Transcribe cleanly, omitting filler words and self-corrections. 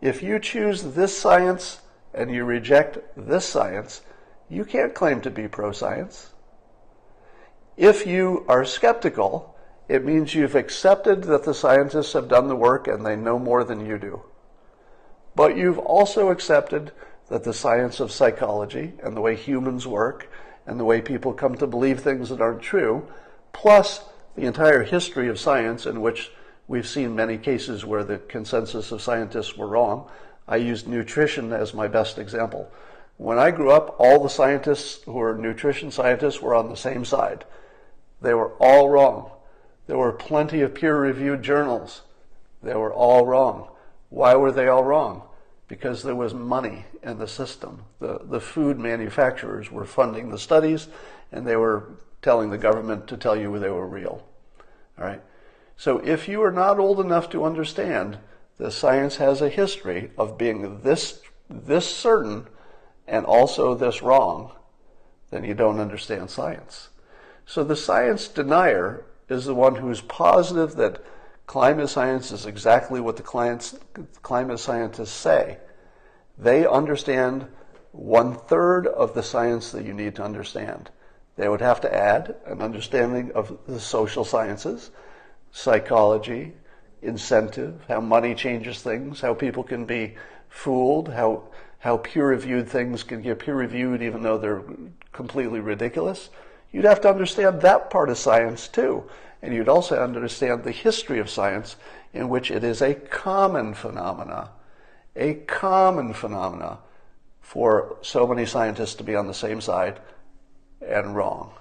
If you choose this science and you reject this science, you can't claim to be pro-science. If you are skeptical, it means you've accepted that the scientists have done the work and they know more than you do. But you've also accepted that the science of psychology and the way humans work and the way people come to believe things that aren't true, plus the entire history of science in which we've seen many cases where the consensus of scientists were wrong. I used nutrition as my best example. When I grew up, all the scientists who were nutrition scientists were on the same side. They were all wrong. There were plenty of peer-reviewed journals. They were all wrong. Why were they all wrong? Because there was money in the system. The food manufacturers were funding the studies, and they were telling the government to tell you they were real. All right? So if you are not old enough to understand that science has a history of being this certain and also this wrong, then you don't understand science. So the science denier is the one who's positive that climate science is exactly what the climate scientists say. They understand 1/3 of the science that you need to understand. They would have to add an understanding of the social sciences, psychology, incentive, how money changes things, how people can be fooled, how peer-reviewed things can get peer-reviewed even though they're completely ridiculous. You'd have to understand that part of science too. And you'd also understand the history of science in which it is a common phenomena for so many scientists to be on the same side and wrong.